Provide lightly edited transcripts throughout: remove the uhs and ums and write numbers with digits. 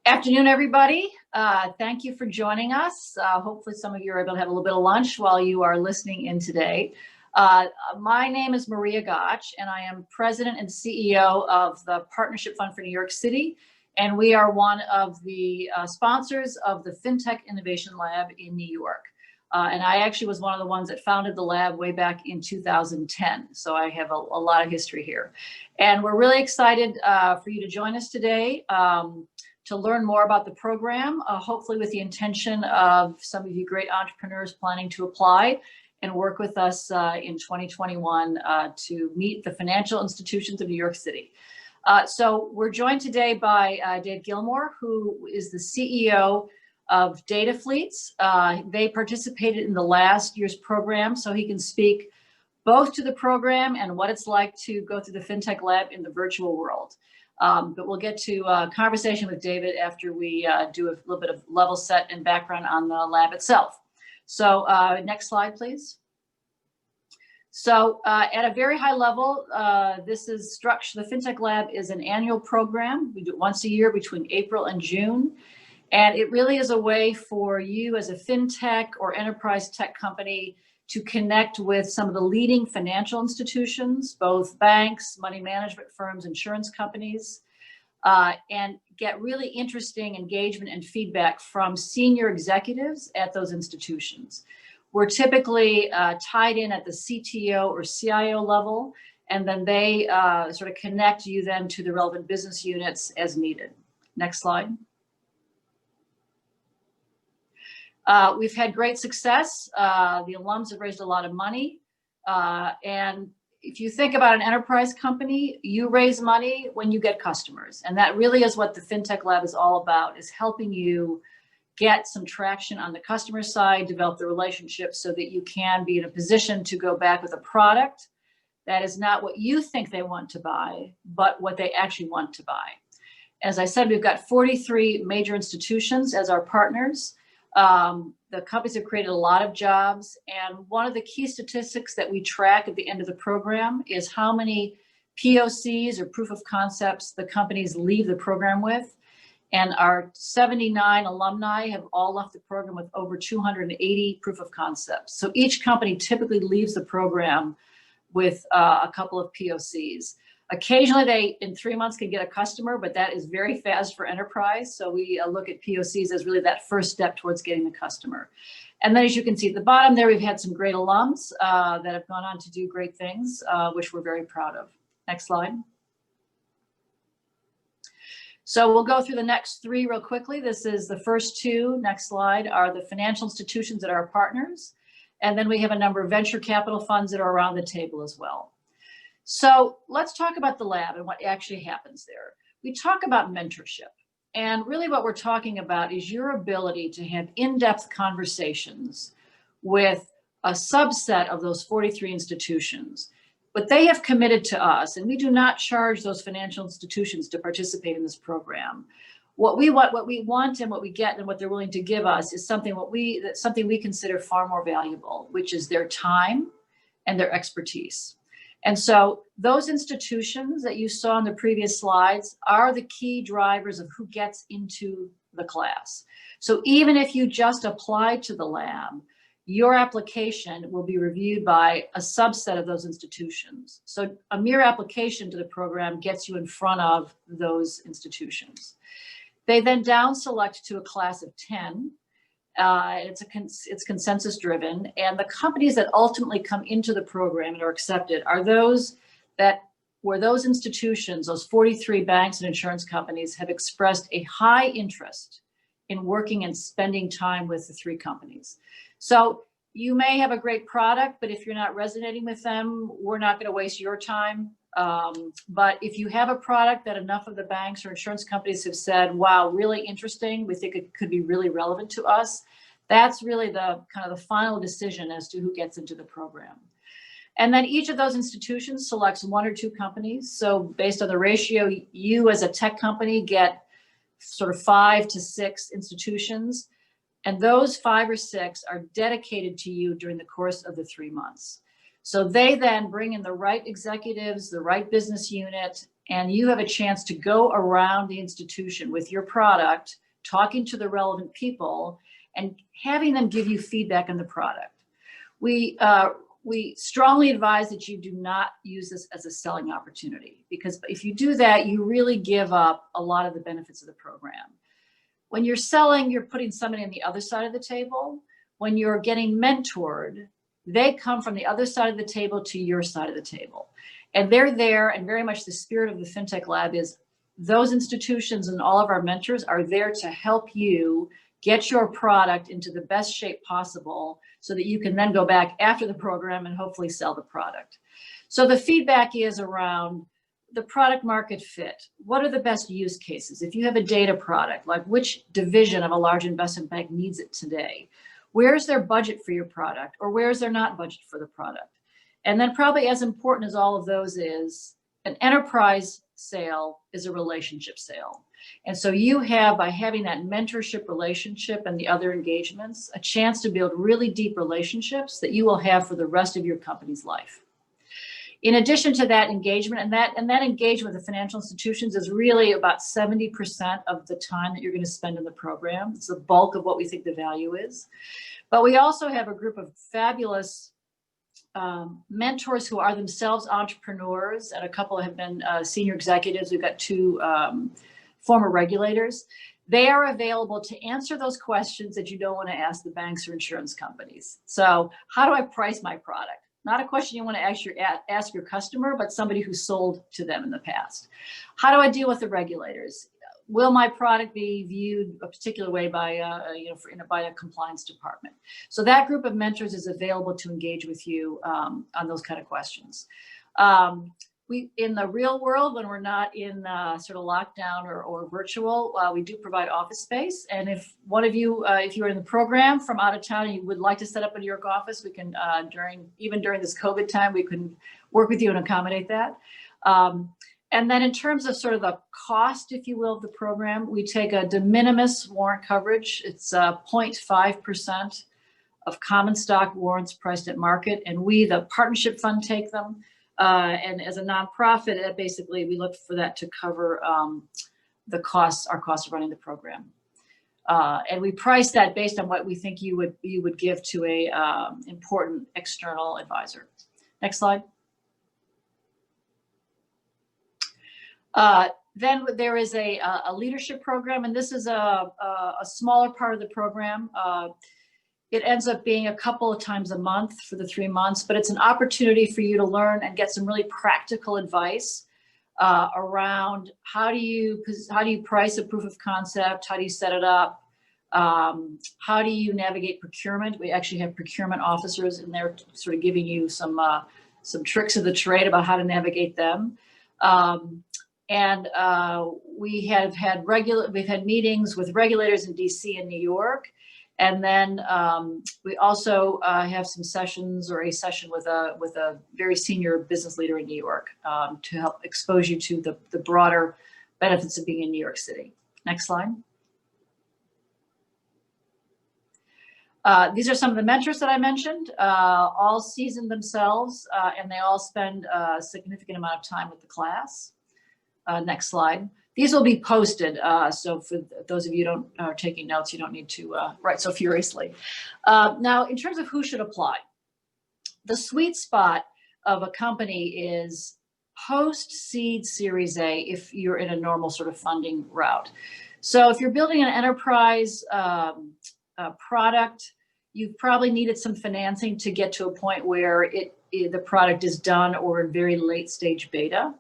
Afternoon, everybody. Thank you for joining us. Hopefully some of you are able to have a little bit of lunch while you are listening in today. My name is Maria Gotch, and I am President and CEO of the Partnership Fund for New York City. And we are one of the sponsors of the FinTech Innovation Lab in New York. And I actually was one of the ones that founded the lab way back in 2010. So I have a lot of history here. And we're really excited for you to join us today. To learn more about the program, hopefully with the intention of some of you great entrepreneurs planning to apply and work with us in 2021 to meet the financial institutions of New York City. So we're joined today by Dave Gilmore, who is the CEO of Data Fleets. They participated in the last year's program, so he can speak both to the program and what it's like to go through the FinTech Lab in the virtual world. But we'll get to a conversation with David after we do a little bit of level set and background on the lab itself. So next slide, please. So at a very high level, this is structure. The FinTech Lab is an annual program. We do it once a year between April and June. And it really is a way for you as a FinTech or enterprise tech company to connect with some of the leading financial institutions, both banks, money management firms, insurance companies, and get really interesting engagement and feedback from senior executives at those institutions. We're typically tied in at the CTO or CIO level, and then they sort of connect you then to the relevant business units as needed. Next slide. We've had great success. The alums have raised a lot of money. And if you think about an enterprise company, you raise money when you get customers. And that really is what the FinTech Lab is all about, is helping you get some traction on the customer side, develop the relationship so that you can be in a position to go back with a product that is not what you think they want to buy, but what they actually want to buy. As I said, we've got 43 major institutions as our partners. The companies have created a lot of jobs, and one of the key statistics that we track at the end of the program is how many POCs or proof of concepts the companies leave the program with. And our 79 alumni have all left the program with over 280 proof of concepts. So each company typically leaves the program with a couple of POCs. Occasionally they, in 3 months, can get a customer, but that is very fast for enterprise. So we look at POCs as really that first step towards getting the customer. And then as you can see at the bottom there, we've had some great alums that have gone on to do great things, which we're very proud of. Next slide. So we'll go through the next three real quickly. This is the first two, next slide, are the financial institutions that are our partners. And then we have a number of venture capital funds that are around the table as well. So let's talk about the lab and what actually happens there. We talk about mentorship, and really what we're talking about is your ability to have in-depth conversations with a subset of those 43 institutions. But they have committed to us, and we do not charge those financial institutions to participate in this program. What we want and what we get and what they're willing to give us is something we consider far more valuable, which is their time and their expertise. And so those institutions that you saw in the previous slides are the key drivers of who gets into the class. So even if you just apply to the lab, your application will be reviewed by a subset of those institutions. So a mere application to the program gets you in front of those institutions. They then down select to a class of 10. It's consensus driven, and the companies that ultimately come into the program and are accepted are those where those institutions, those 43 banks and insurance companies, have expressed a high interest in working and spending time with the three companies. So you may have a great product, but if you're not resonating with them, we're not going to waste your time. But if you have a product that enough of the banks or insurance companies have said, wow, really interesting, we think it could be really relevant to us, that's really the kind of the final decision as to who gets into the program. And then each of those institutions selects one or two companies. So based on the ratio, you as a tech company get sort of 5 to 6 institutions. And those 5 or 6 are dedicated to you during the course of the 3 months. So they then bring in the right executives, the right business unit, and you have a chance to go around the institution with your product, talking to the relevant people and having them give you feedback on the product. We strongly advise that you do not use this as a selling opportunity, because if you do that, you really give up a lot of the benefits of the program. When you're selling, you're putting somebody on the other side of the table. When you're getting mentored, they come from the other side of the table to your side of the table. And they're there, and very much the spirit of the FinTech Lab is those institutions and all of our mentors are there to help you get your product into the best shape possible so that you can then go back after the program and hopefully sell the product. So the feedback is around the product market fit. What are the best use cases? If you have a data product, like which division of a large investment bank needs it today? Where's their budget for your product, or where's there not budget for the product? And then probably as important as all of those is an enterprise sale is a relationship sale. And so you have, by having that mentorship relationship and the other engagements, a chance to build really deep relationships that you will have for the rest of your company's life. In addition to that engagement, and that engagement with the financial institutions is really about 70% of the time that you're going to spend in the program. It's the bulk of what we think the value is. But we also have a group of fabulous mentors who are themselves entrepreneurs, and a couple have been senior executives. We've got 2 former regulators. They are available to answer those questions that you don't want to ask the banks or insurance companies. So how do I price my product? Not a question you want to ask your customer, but somebody who sold to them in the past. How do I deal with the regulators? Will my product be viewed a particular way by by a compliance department? So that group of mentors is available to engage with you on those kind of questions. In the real world, when we're not in sort of lockdown or virtual, we do provide office space. And if one of you, if you are in the program from out of town and you would like to set up a New York office, we can, even during this COVID time, we can work with you and accommodate that. And then in terms of sort of the cost, if you will, of the program, we take a de minimis warrant coverage. It's 0.5% of common stock warrants priced at market. And we, the partnership fund, take them. And as a nonprofit, basically, we look for that to cover our costs of running the program. And we price that based on what we think you would give to a important external advisor. Next slide. Then there is a leadership program, and this is a smaller part of the program. It ends up being a couple of times a month for the 3 months, but it's an opportunity for you to learn and get some really practical advice around how do you price a proof of concept, how do you set it up, how do you navigate procurement. We actually have procurement officers in there sort of giving you some tricks of the trade about how to navigate them. We've had meetings with regulators in DC and New York. And then we also have some sessions, or a session with a very senior business leader in New York to help expose you to the broader benefits of being in New York City. Next slide. These are some of the mentors that I mentioned, all seasoned themselves, and they all spend a significant amount of time with the class. Next slide. These will be posted, so for those of you who are taking notes, you don't need to write so furiously. Now, in terms of who should apply, the sweet spot of a company is post-seed Series A if you're in a normal sort of funding route. So if you're building an enterprise product, you've probably needed some financing to get to a point where the product is done or in very late stage beta.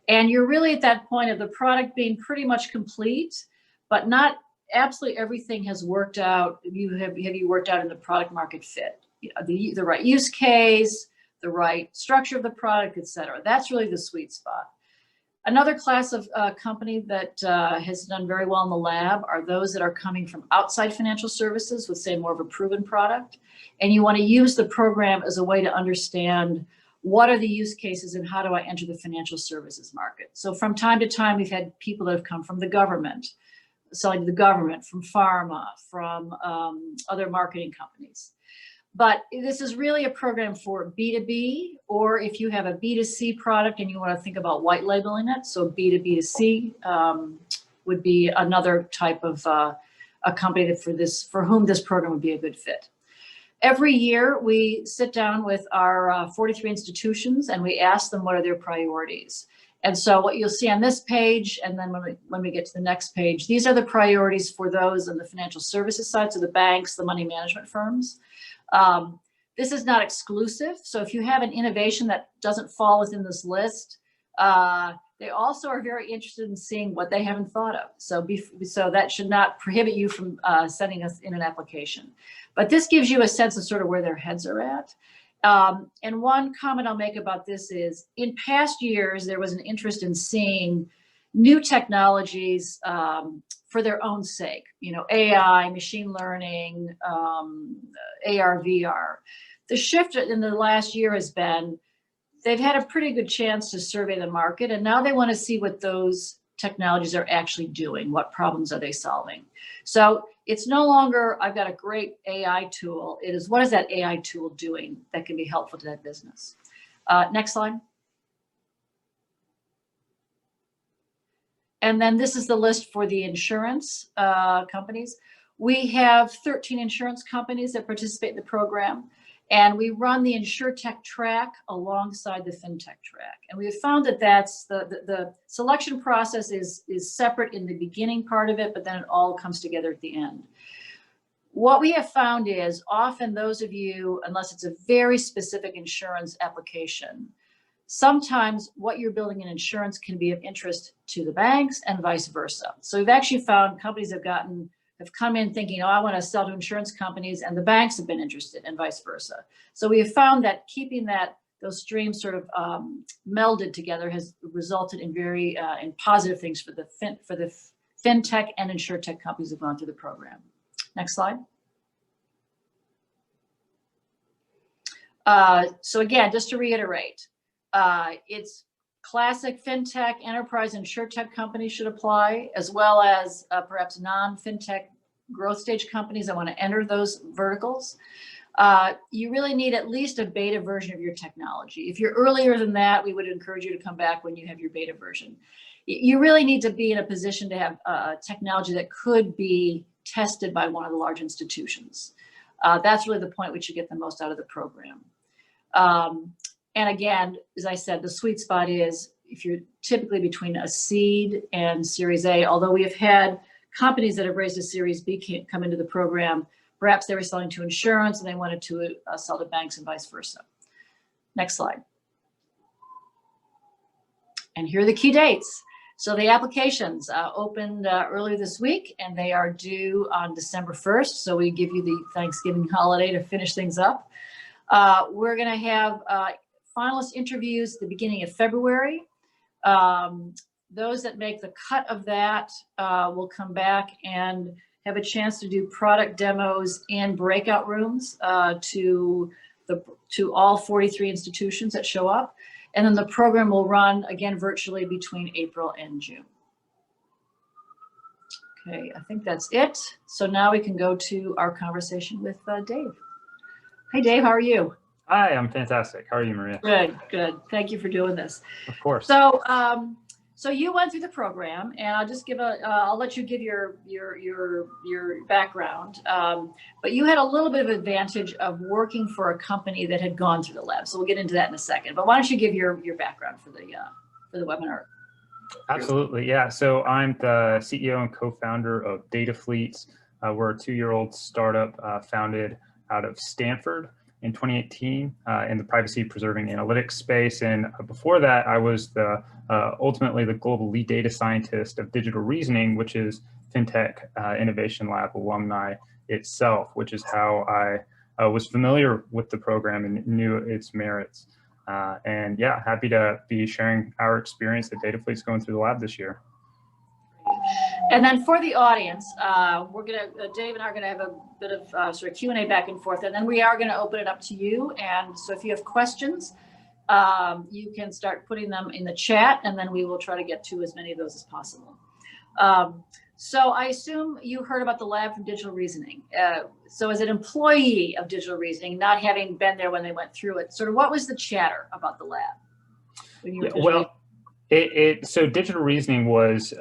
And you're really at that point of the product being pretty much complete, but not absolutely everything has worked out. Have you worked out in the product market fit? The right use case, the right structure of the product, et cetera. That's really the sweet spot. Another class of company that has done very well in the lab are those that are coming from outside financial services with, say, more of a proven product. And you want to use the program as a way to understand what are the use cases and how do I enter the financial services market. So from time to time, we've had people that have come from the government, selling to the government, from pharma, from other marketing companies. But this is really a program for B2B, or if you have a B2C product and you want to think about white labeling it, so B2B2C would be another type of a company that for whom this program would be a good fit. Every year we sit down with our 43 institutions and we ask them what are their priorities. And so what you'll see on this page, and then when we get to the next page, these are the priorities for those on the financial services side, so the banks, the money management firms. This is not exclusive. So if you have an innovation that doesn't fall within this list, they also are very interested in seeing what they haven't thought of. So that should not prohibit you from sending us in an application. But this gives you a sense of sort of where their heads are at. And one comment I'll make about this is, in past years, there was an interest in seeing new technologies for their own sake, AI, machine learning, AR, VR. The shift in the last year has been, they've had a pretty good chance to survey the market, and now they want to see what those technologies are actually doing. What problems are they solving? So it's no longer, I've got a great AI tool. It is, what is that AI tool doing that can be helpful to that business? Next slide. And then this is the list for the insurance companies. We have 13 insurance companies that participate in the program, and we run the InsurTech track alongside the FinTech track. And we have found that that's the selection process is separate in the beginning part of it, but then it all comes together at the end. What we have found is often those of you, unless it's a very specific insurance application, sometimes what you're building in insurance can be of interest to the banks and vice versa. So we've actually found companies have come in thinking, oh, I want to sell to insurance companies, and the banks have been interested, and vice versa. So we have found that keeping those streams sort of melded together has resulted in very in positive things for the FinTech and InsurTech companies who've gone through the program. Next slide. So again, just to reiterate, it's classic FinTech, enterprise, InsurTech companies should apply, as well as perhaps non-FinTech growth stage companies that want to enter those verticals. You really need at least a beta version of your technology. If you're earlier than that, we would encourage you to come back when you have your beta version. You really need to be in a position to have technology that could be tested by one of the large institutions. That's really the point which you get the most out of the program. And again, as I said, the sweet spot is if you're typically between a seed and Series A, although we have had companies that have raised a Series B come into the program, perhaps they were selling to insurance and they wanted to sell to banks and vice versa. Next slide. And here are the key dates. So the applications opened earlier this week, and they are due on December 1st. So we give you the Thanksgiving holiday to finish things up. We're going to have finalist interviews at the beginning of February. Those that make the cut of that will come back and have a chance to do product demos in breakout rooms to all 43 institutions that show up. And then the program will run again virtually between April and June. Okay, I think that's it. So now we can go to our conversation with Dave. Hey, Dave, how are you? Hi, I'm fantastic. How are you, Maria? Good, good. Thank you for doing this. Of course. So, so you went through the program, and I'll just give I'll let you give your background. But you had a little bit of advantage of working for a company that had gone through the lab. So we'll get into that in a second. But why don't you give your background for the webinar? Absolutely, yeah. So I'm the CEO and co-founder of Data Fleets. We're a 2-year-old startup founded out of Stanford in 2018 in the privacy preserving analytics space. And before that, I was ultimately the global lead data scientist of Digital Reasoning, which is FinTech Innovation Lab alumni itself, which is how I was familiar with the program and knew its merits. And yeah, happy to be sharing our experience at Data Fleets going through the lab this year. And then for the audience, Dave and I are gonna have a bit of sort of Q&A back and forth, and then we are gonna open it up to you. And so if you have questions, you can start putting them in the chat, and then we will try to get to as many of those as possible. So I assume you heard about the lab from Digital Reasoning. So as an employee of Digital Reasoning, not having been there when they went through it, sort of what was the chatter about the lab? When you were so Digital Reasoning was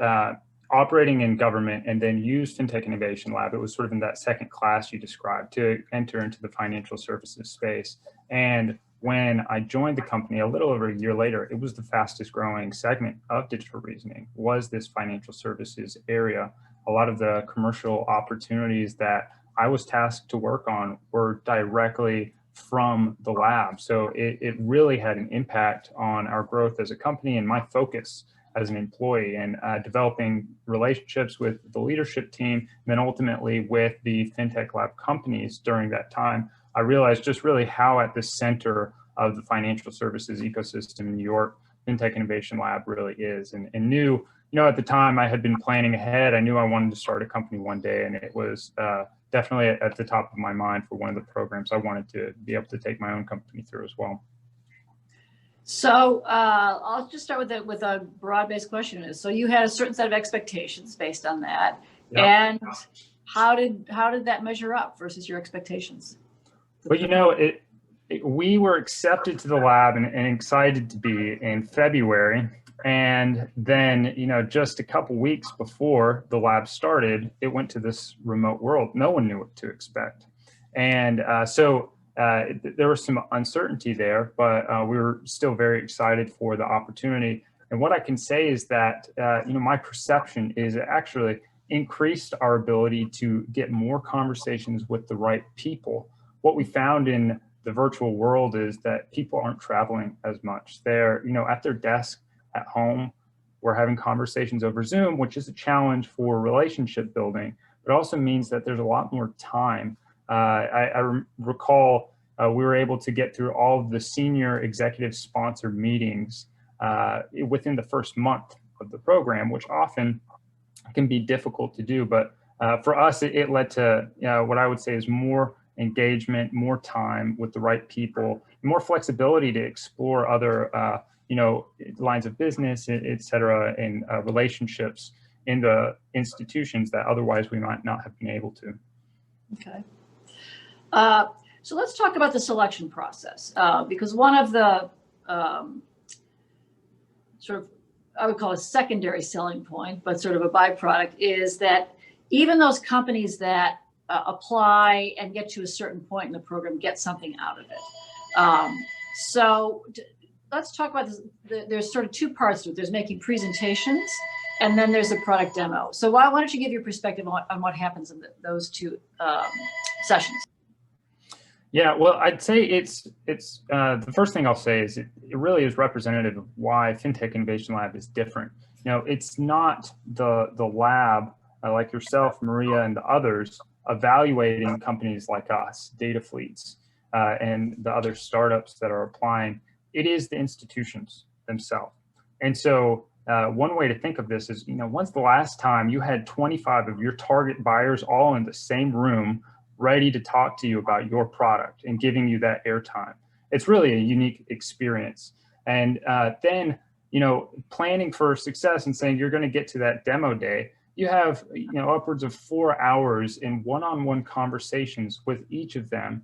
operating in government and then used FinTech Innovation Lab. It was sort of in that second class you described to enter into the financial services space. And when I joined the company a little over a year later, it was the fastest growing segment of Digital Reasoning, was this financial services area. A lot of the commercial opportunities that I was tasked to work on were directly from the lab. So it really had an impact on our growth as a company and my focus as an employee, and developing relationships with the leadership team, and then ultimately with the FinTech Lab companies during that time. I realized just really how at the center of the financial services ecosystem in New York, FinTech Innovation Lab really is, and knew, at the time I had been planning ahead. I knew I wanted to start a company one day, and it was definitely at the top of my mind for one of the programs I wanted to be able to take my own company through as well. So I'll just start with a broad-based question. So you had a certain set of expectations based on that, yep. And how did that measure up versus your expectations? Well, we were accepted to the lab and excited to be in February, and then just a couple weeks before the lab started, it went to this remote world. No one knew what to expect, and so. There was some uncertainty there, but we were still very excited for the opportunity. And what I can say is that, my perception is it actually increased our ability to get more conversations with the right people. What we found in the virtual world is that people aren't traveling as much. They're, at their desk at home. We're having conversations over Zoom, which is a challenge for relationship building, but also means that there's a lot more time. I recall we were able to get through all of the senior executive sponsored meetings within the first month of the program, which often can be difficult to do. But for us, it led to what I would say is more engagement, more time with the right people, more flexibility to explore other lines of business, et cetera, and relationships in the institutions that otherwise we might not have been able to. Okay. So let's talk about the selection process, because one of the sort of, I would call a secondary selling point, but sort of a byproduct, is that even those companies that apply and get to a certain point in the program get something out of it. So let's talk about this. There's sort of two parts to it. There's making presentations, and then there's a product demo. So why don't you give your perspective on what happens in those two sessions? Yeah, well, I'd say it's the first thing I'll say is it really is representative of why FinTech Innovation Lab is different. It's not the lab like yourself, Maria, and the others evaluating companies like us, data fleets, and the other startups that are applying. It is the institutions themselves. And so one way to think of this is, when's the last time you had 25 of your target buyers all in the same room ready to talk to you about your product and giving you that airtime? It's really a unique experience. And then, planning for success and saying you're going to get to that demo day, you have, upwards of 4 hours in one-on-one conversations with each of them,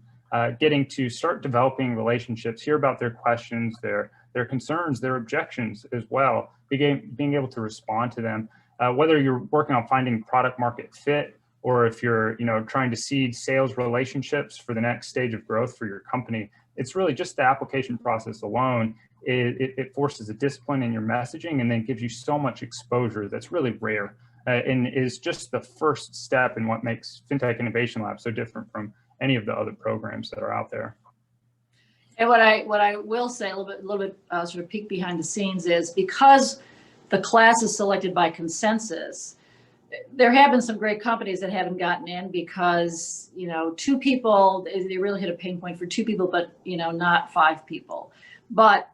getting to start developing relationships, hear about their questions, their concerns, their objections as well, being able to respond to them, whether you're working on finding product market fit, or if you're trying to seed sales relationships for the next stage of growth for your company. It's really just the application process alone. It forces a discipline in your messaging and then gives you so much exposure that's really rare, and is just the first step in what makes FinTech Innovation Lab so different from any of the other programs that are out there. And what I will say a little bit sort of peek behind the scenes is, because the class is selected by consensus, there have been some great companies that haven't gotten in because, two people, they really hit a pain point for two people, but, not 5 people. But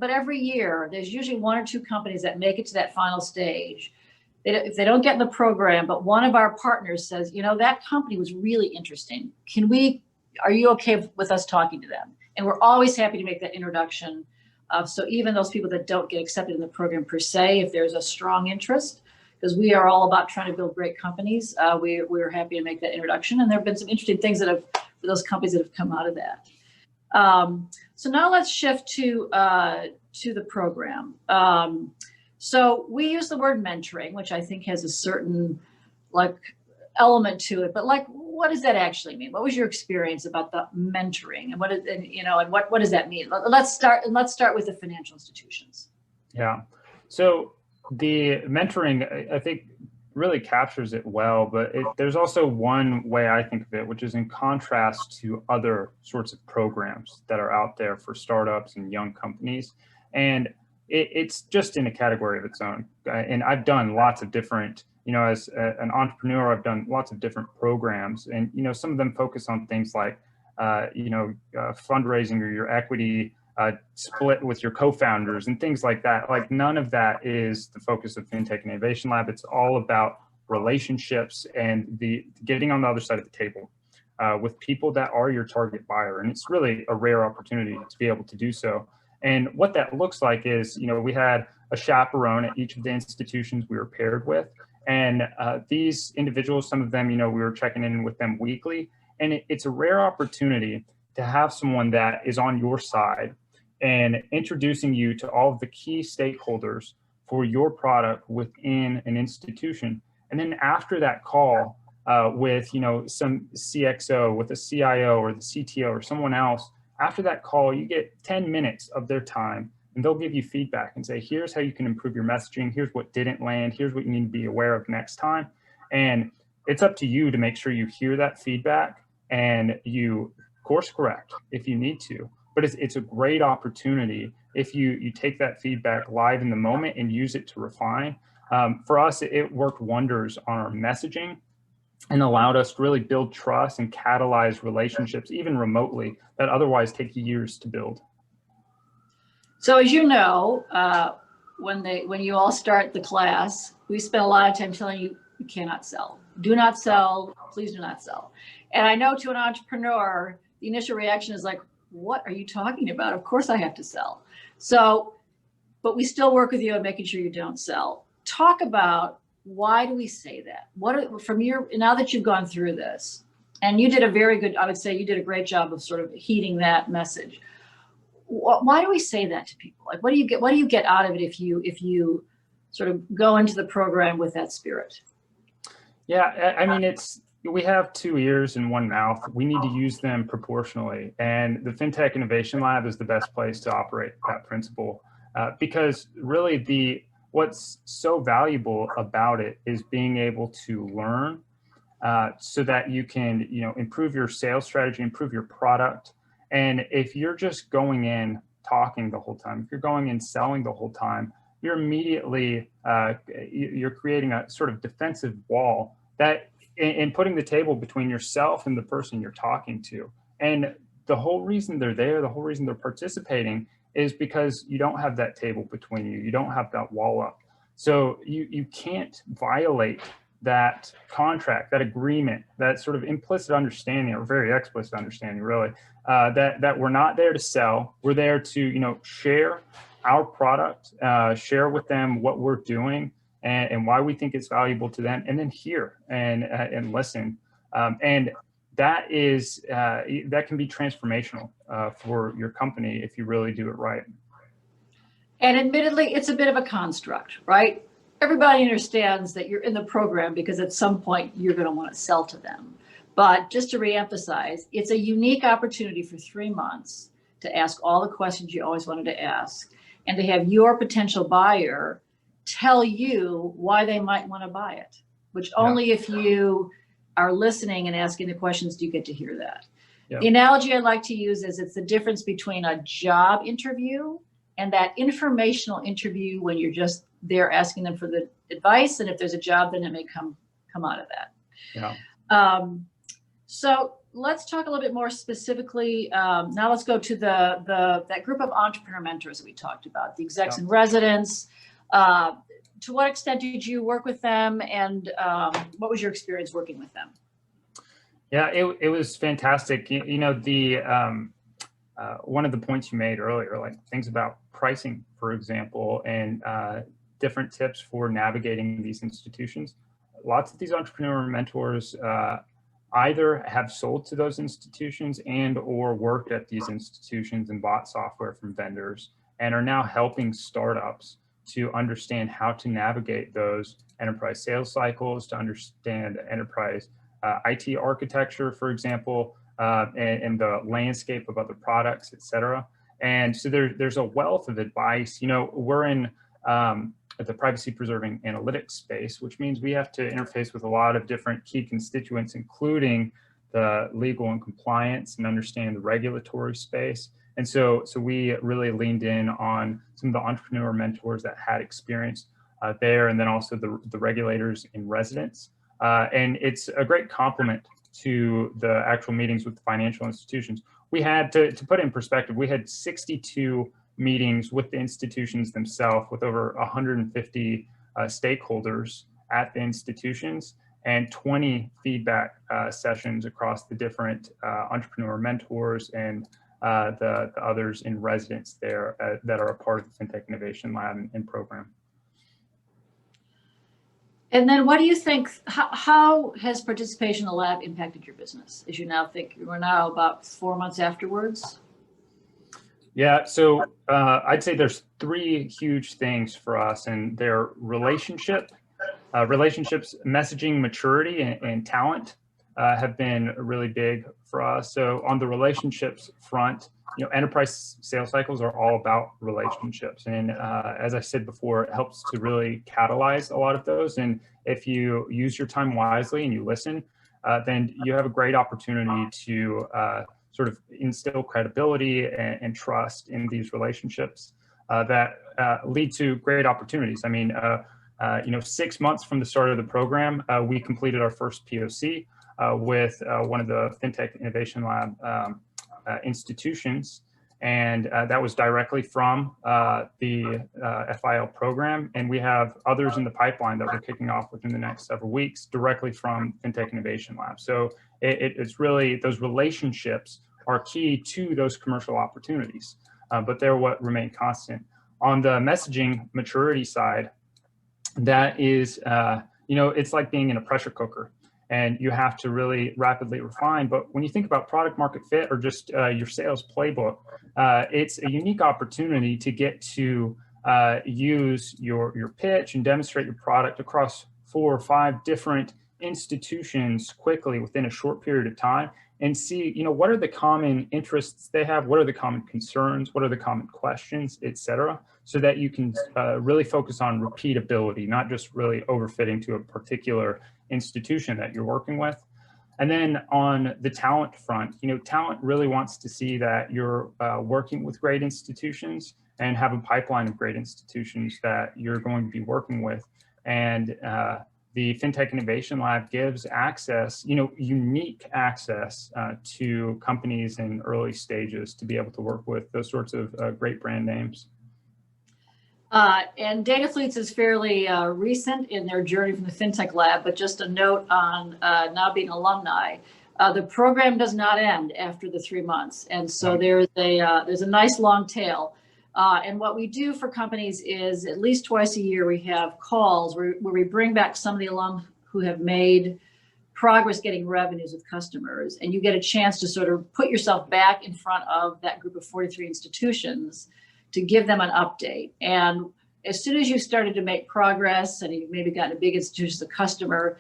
every year, there's usually 1 or 2 companies that make it to that final stage. If they don't get in the program, but one of our partners says, that company was really interesting. Are you okay with us talking to them? And we're always happy to make that introduction So even those people that don't get accepted in the program per se, if there's a strong interest, because we are all about trying to build great companies, we're happy to make that introduction. And there have been some interesting things that have, for those companies that have come out of that. So now let's shift to the program. So we use the word mentoring, which I think has a certain element to it, but what does that actually mean? What was your experience about the mentoring, and what does that mean? Let's start with the financial institutions. Yeah. So the mentoring, I think, really captures it well, but there's also one way I think of it, which is in contrast to other sorts of programs that are out there for startups and young companies. And it's just in a category of its own. And I've done lots of different, as an entrepreneur, I've done lots of different programs, and, some of them focus on things like, fundraising or your equity split with your co-founders and things like that. Like, none of that is the focus of FinTech and Innovation Lab. It's all about relationships and the getting on the other side of the table with people that are your target buyer. And it's really a rare opportunity to be able to do so. And what that looks like is, we had a chaperone at each of the institutions we were paired with. And these individuals, some of them, we were checking in with them weekly. And it's a rare opportunity to have someone that is on your side and introducing you to all of the key stakeholders for your product within an institution. And then after that call with, some CXO, with a CIO or the CTO or someone else, after that call, you get 10 minutes of their time, and they'll give you feedback and say, here's how you can improve your messaging. Here's what didn't land. Here's what you need to be aware of next time. And it's up to you to make sure you hear that feedback and you course correct if you need to. But it's a great opportunity if you take that feedback live in the moment and use it to refine. For us, it worked wonders on our messaging and allowed us to really build trust and catalyze relationships, even remotely, that otherwise take years to build. So as you know, when you all start the class, we spend a lot of time telling you, you cannot sell. Do not sell, please do not sell. And I know to an entrepreneur, the initial reaction is like, what are you talking about? Of course I have to sell. So, but we still work with you on making sure you don't sell. Talk about, why do we say that? Now that you've gone through this, and you did I would say you did a great job of sort of heeding that message. Why do we say that to people? Like, what do you get out of it if you sort of go into the program with that spirit? Yeah, I mean, we have 2 ears and 1 mouth. We need to use them proportionally. And the FinTech Innovation Lab is the best place to operate that principle because really what's so valuable about it is being able to learn so that you can, improve your sales strategy, improve your product. And if you're just going in talking the whole time, if you're going in selling the whole time, you're immediately, you're creating a sort of defensive wall that in putting the table between yourself and the person you're talking to. And the whole reason they're there, the whole reason they're participating is because you don't have that table between you. You don't have that wall up. So you can't violate that contract, that agreement, that sort of implicit understanding, or very explicit understanding, really, that we're not there to sell. We're there to, share our product, share with them what we're doing and why we think it's valuable to them, and then hear and listen. And that can be transformational for your company if you really do it right. And admittedly, it's a bit of a construct, right? Everybody understands that you're in the program because at some point you're going to want to sell to them. But just to reemphasize, it's a unique opportunity for 3 months to ask all the questions you always wanted to ask, and to have your potential buyer tell you why they might want to buy it, which only if you are listening and asking the questions do you get to hear that. Yeah. The analogy I like to use is it's the difference between a job interview and that informational interview when you're just there asking them for the advice, and if there's a job, then it may come out of that. Yeah. So let's talk a little bit more specifically. Now let's go to that group of entrepreneur mentors that we talked about, the execs in residence. To what extent did you work with them, and what was your experience working with them? Yeah, it was fantastic. one of the points you made earlier, like things about pricing, for example, and different tips for navigating these institutions. Lots of these entrepreneur mentors either have sold to those institutions and or worked at these institutions and bought software from vendors and are now helping startups to understand how to navigate those enterprise sales cycles, to understand enterprise IT architecture, for example, and the landscape of other products, et cetera. And so there's a wealth of advice. You know, we're in the privacy preserving analytics space, which means we have to interface with a lot of different key constituents, including the legal and compliance, and understand the regulatory space. And so we really leaned in on some of the entrepreneur mentors that had experience there, and then also the regulators in residence. And it's a great complement to the actual meetings with the financial institutions. We had, to put it in perspective, we had 62 meetings with the institutions themselves, with over 150 stakeholders at the institutions, and 20 feedback sessions across the different entrepreneur mentors and the others in residence there that are a part of the FinTech Innovation Lab and program. And then what do you think, how has participation in the lab impacted your business? As you now think, we're now about 4 months afterwards. Yeah, so I'd say there's three huge things for us, and they're relationships, messaging, maturity, and talent have been really big for us. So on the relationships front, you know, enterprise sales cycles are all about relationships. And as I said before, it helps to really catalyze a lot of those. And if you use your time wisely and you listen, then you have a great opportunity to sort of instill credibility and trust in these relationships that lead to great opportunities. I mean, you know, 6 months from the start of the program, we completed our first POC with one of the FinTech Innovation Lab institutions, and that was directly from the FIL program. And we have others in the pipeline that we're kicking off within the next several weeks directly from FinTech Innovation Lab. So it's really, those relationships are key to those commercial opportunities, but they're what remain constant. On the messaging maturity side, that is, you know, it's like being in a pressure cooker, and you have to really rapidly refine. But when you think about product market fit or just your sales playbook, it's a unique opportunity to get to use your pitch and demonstrate your product across 4 or 5 different institutions quickly within a short period of time, and see, you know, what are the common interests they have, what are the common concerns, what are the common questions, et cetera, so that you can really focus on repeatability, not just really overfitting to a particular institution that you're working with. And then on the talent front, you know, talent really wants to see that you're working with great institutions and have a pipeline of great institutions that you're going to be working with. And the FinTech Innovation Lab gives access, you know, unique access to companies in early stages to be able to work with those sorts of great brand names. And DataFleets is fairly recent in their journey from the FinTech Lab, but just a note on now being alumni, the program does not end after the 3 months. And so there's a nice long tail. And what we do for companies is at least twice a year, we have calls where we bring back some of the alum who have made progress getting revenues with customers. And you get a chance to sort of put yourself back in front of that group of 43 institutions to give them an update. And as soon as you started to make progress and you've maybe gotten a big institution as a customer,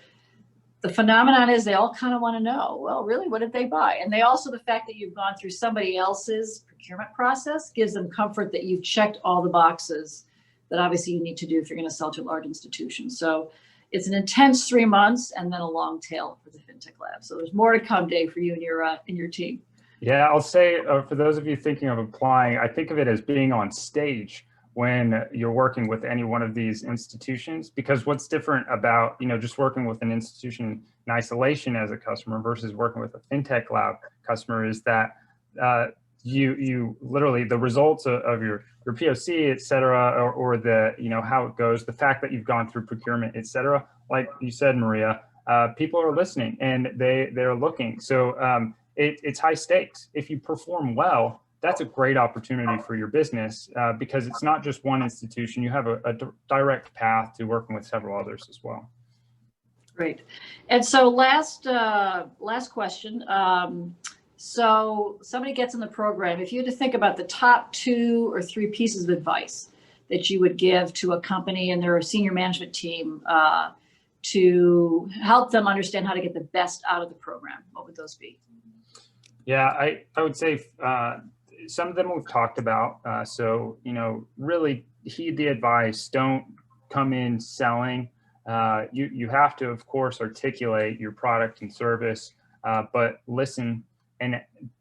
the phenomenon is they all kind of want to know, well, really, what did they buy? And they also, the fact that you've gone through somebody else's procurement process gives them comfort that you've checked all the boxes that obviously you need to do if you're going to sell to a large institution. So it's an intense 3 months and then a long tail for the FinTech Lab. So there's more to come, Dave, for you and your team. Yeah, I'll say for those of you thinking of applying, I think of it as being on stage when you're working with any one of these institutions, because what's different about, you know, just working with an institution in isolation as a customer versus working with a FinTech Lab customer is that you literally, the results of your POC, et cetera, or the, you know, how it goes, the fact that you've gone through procurement, et cetera, like you said, Maria, people are listening and they're looking. So it's high stakes. If you perform well, that's a great opportunity for your business because it's not just one institution. You have a direct path to working with several others as well. Great. And so last question. So somebody gets in the program. If you had to think about the top 2 or 3 pieces of advice that you would give to a company and their senior management team to help them understand how to get the best out of the program, what would those be? Yeah, I would say some of them we've talked about. So, really heed the advice. Don't come in selling. You have to, of course, articulate your product and service, but listen and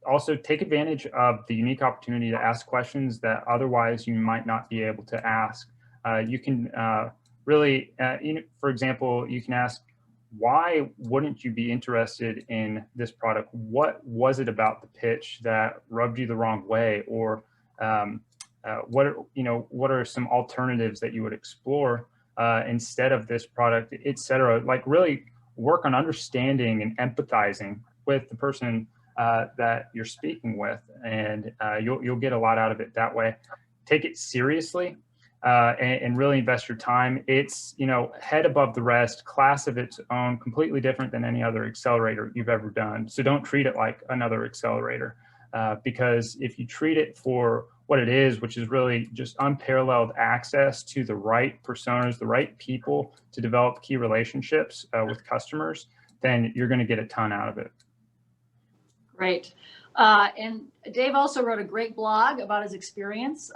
also take advantage of the unique opportunity to ask questions that otherwise you might not be able to ask. You can really, for example, you can ask, why wouldn't you be interested in this product? What was it about the pitch that rubbed you the wrong way? Or what are some alternatives that you would explore instead of this product, et cetera? Like really work on understanding and empathizing with the person that you're speaking with, and you'll get a lot out of it that way. Take it seriously. And really invest your time. It's, head above the rest, class of its own, completely different than any other accelerator you've ever done. So don't treat it like another accelerator, because if you treat it for what it is, which is really just unparalleled access to the right personas, the right people to develop key relationships with customers, then you're going to get a ton out of it. Great. And Dave also wrote a great blog about his experience,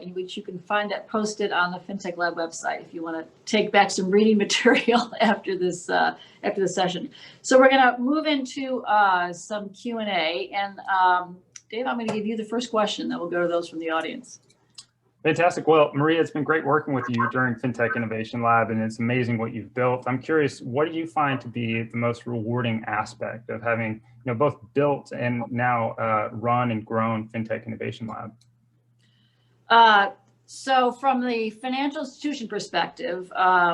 in which you can find that posted on the FinTech Lab website if you want to take back some reading material after this session. So we're going to move into some Q&A, and Dave, I'm going to give you the first question, then we'll go to those from the audience. Fantastic. Well, Maria, it's been great working with you during FinTech Innovation Lab, and it's amazing what you've built. I'm curious, what do you find to be the most rewarding aspect of having, both built and now run and grown FinTech Innovation Lab? So from the financial institution perspective,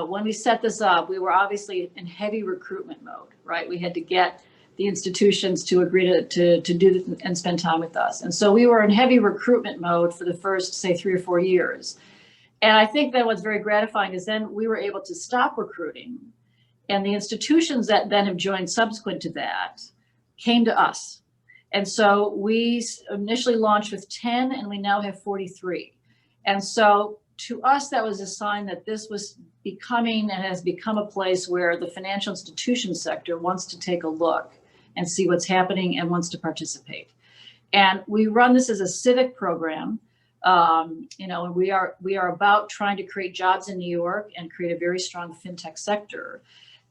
when we set this up, we were obviously in heavy recruitment mode, right? We had to get the institutions to agree to do this and spend time with us. And so we were in heavy recruitment mode for the first, say, 3 or 4 years. And I think that what's very gratifying is then we were able to stop recruiting, and the institutions that then have joined subsequent to that came to us. And so we initially launched with 10, and we now have 43. And so to us, that was a sign that this was becoming and has become a place where the financial institution sector wants to take a look and see what's happening and wants to participate. And we run this as a civic program. And we are about trying to create jobs in New York and create a very strong FinTech sector.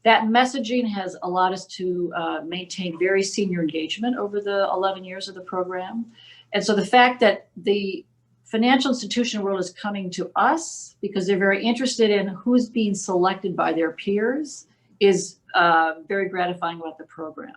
That messaging has allowed us to maintain very senior engagement over the 11 years of the program. And so the fact that the financial institution world is coming to us because they're very interested in who's being selected by their peers is very gratifying about the program.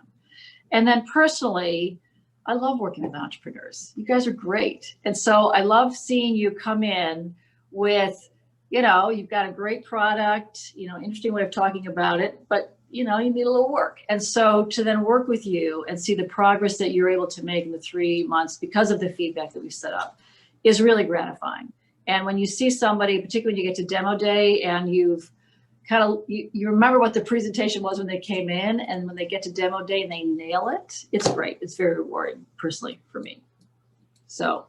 And then personally, I love working with entrepreneurs. You guys are great. And so I love seeing you come in with, you've got a great product, interesting way of talking about it, but you need a little work. And so to then work with you and see the progress that you're able to make in the 3 months because of the feedback that we've set up is really gratifying. And when you see somebody, particularly when you get to demo day and you've you remember what the presentation was when they came in, and when they get to demo day and they nail it, it's great. It's very rewarding personally for me. So,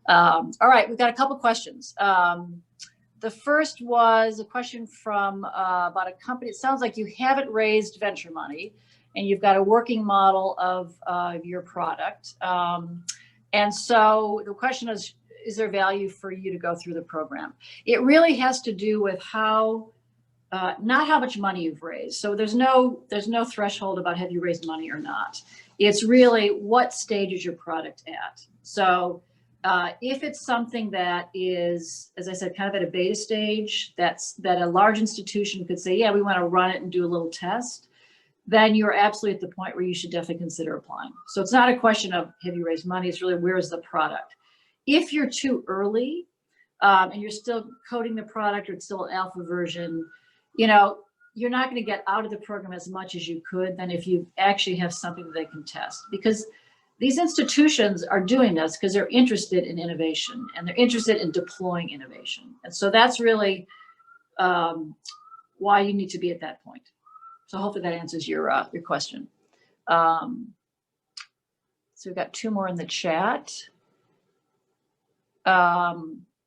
all right, we've got a couple questions. The first was a question from about a company. It sounds like you haven't raised venture money and you've got a working model of your product. And so the question is there value for you to go through the program? It really has to do with how, not how much money you've raised. So there's no threshold about have you raised money or not. It's really what stage is your product at. So if it's something that is, as I said, kind of at a beta stage, that a large institution could say, yeah, we want to run it and do a little test, then you're absolutely at the point where you should definitely consider applying. So it's not a question of have you raised money, it's really where is the product. If you're too early and you're still coding the product or it's still an alpha version, you're not going to get out of the program as much as you could than if you actually have something that they can test. Because these institutions are doing this because they're interested in innovation and they're interested in deploying innovation. And so that's really why you need to be at that point. So hopefully that answers your question. So we've got 2 more in the chat.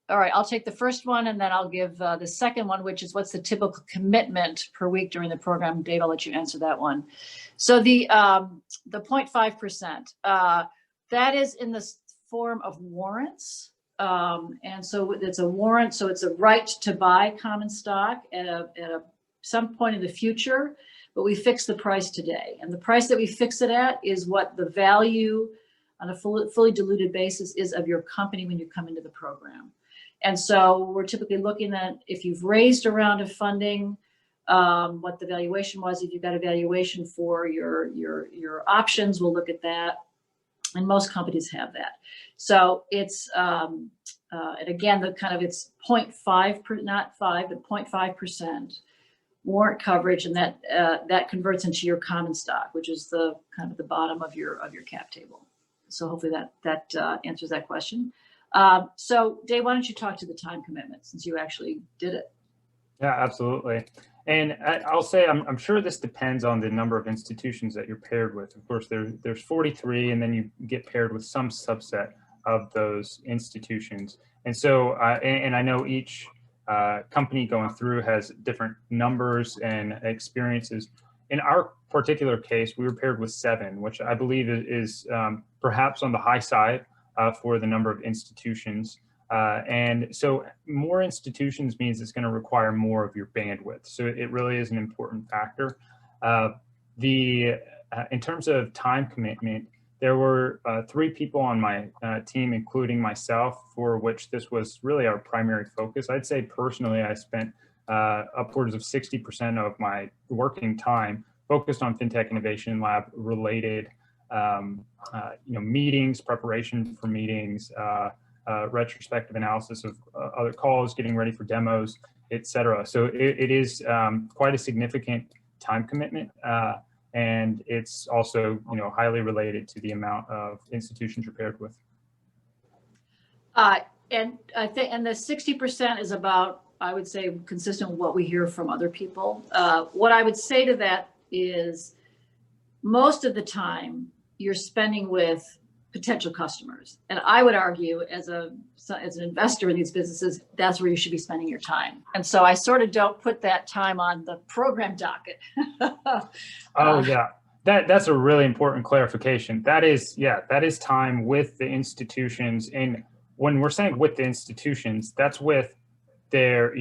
All right, I'll take the first one and then I'll give the second one, which is what's the typical commitment per week during the program. Dave, I'll let you answer that one. So the 0.5%, that is in the form of warrants. And so it's a warrant, so it's a right to buy common stock at some point in the future, but we fix the price today. And the price that we fix it at is what the value on a fully diluted basis is of your company when you come into the program. And so we're typically looking at, if you've raised a round of funding, what the valuation was. If you've got a valuation for your options, we'll look at that. And most companies have that. So it's, and again, it's 0.5, not 5, but 0.5% warrant coverage, and that converts into your common stock, which is the kind of the bottom of your cap table. So hopefully that answers that question. So Dave, why don't you talk to the time commitment since you actually did it? Yeah, absolutely. And I'll say, I'm sure this depends on the number of institutions that you're paired with. Of course, there's 43, and then you get paired with some subset of those institutions. And so, and I know each company going through has different numbers and experiences. In our particular case, we were paired with 7, which I believe is perhaps on the high side for the number of institutions. And so more institutions means it's going to require more of your bandwidth. So it really is an important factor. In terms of time commitment, there were 3 people on my team, including myself, for which this was really our primary focus. I'd say personally, I spent upwards of 60% of my working time focused on FinTech Innovation Lab related meetings, preparation for meetings, retrospective analysis of other calls, getting ready for demos, etc. So it is quite a significant time commitment, and it's also highly related to the amount of institutions you're paired with. And I think, and the 60% is about, I would say, consistent with what we hear from other people. What I would say to that is, most of the time you're spending with potential customers. And I would argue as an investor in these businesses, that's where you should be spending your time. And so I sort of don't put that time on the program docket. Oh yeah, that's a really important clarification. That is time with the institutions. And when we're saying with the institutions, that's with their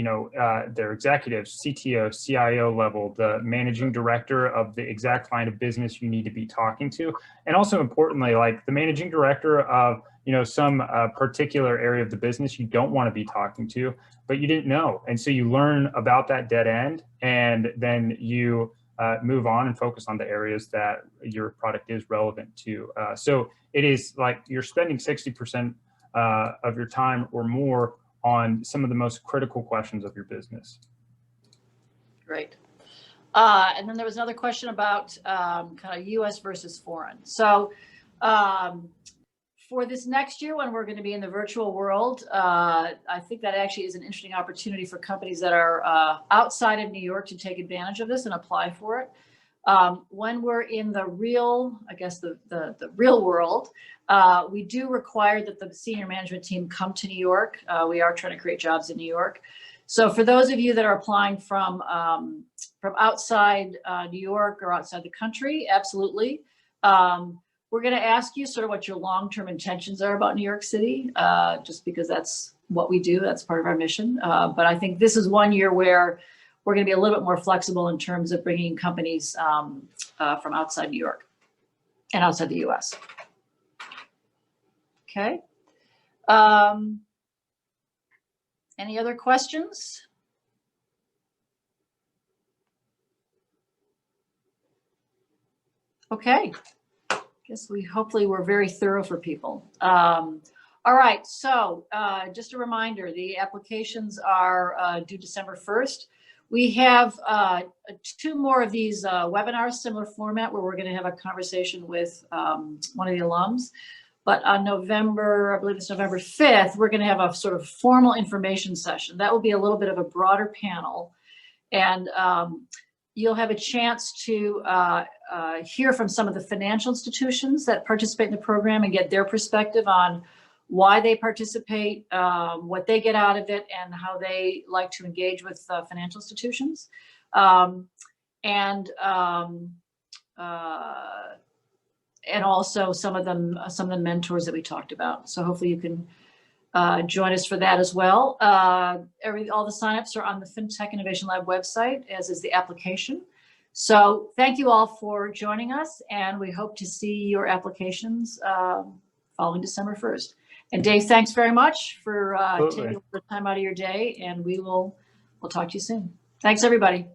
executives, CTO, CIO level, the managing director of the exact line of business you need to be talking to. And also importantly, like the managing director of, some particular area of the business you don't want to be talking to, but you didn't know. And so you learn about that dead end, and then you move on and focus on the areas that your product is relevant to. So it is like you're spending 60% of your time or more on some of the most critical questions of your business. Great. And then there was another question about kind of US versus foreign. So for this next year, when we're going to be in the virtual world, I think that actually is an interesting opportunity for companies that are outside of New York to take advantage of this and apply for it. When we're in the real, I guess the real world, we do require that the senior management team come to New York. We are trying to create jobs in New York. So for those of you that are applying from outside New York or outside the country, absolutely. We're going to ask you sort of what your long-term intentions are about New York City, just because that's what we do. That's part of our mission. But I think this is one year where we're going to be a little bit more flexible in terms of bringing companies from outside New York and outside the US. Okay. Any other questions? Okay. Guess hopefully we're very thorough for people. All right, so just a reminder, the applications are due December 1st. We have 2 more of these webinars, similar format, where we're going to have a conversation with one of the alums. But on November, I believe it's November 5th, we're going to have a sort of formal information session. That will be a little bit of a broader panel. And you'll have a chance to hear from some of the financial institutions that participate in the program and get their perspective on why they participate, what they get out of it, and how they like to engage with financial institutions. And also some of the mentors that we talked about. So hopefully you can join us for that as well. All the signups are on the FinTech Innovation Lab website, as is the application. So thank you all for joining us, and we hope to see your applications following December 1st. And Dave, thanks very much for taking the time out of your day, and we'll talk to you soon. Thanks, everybody.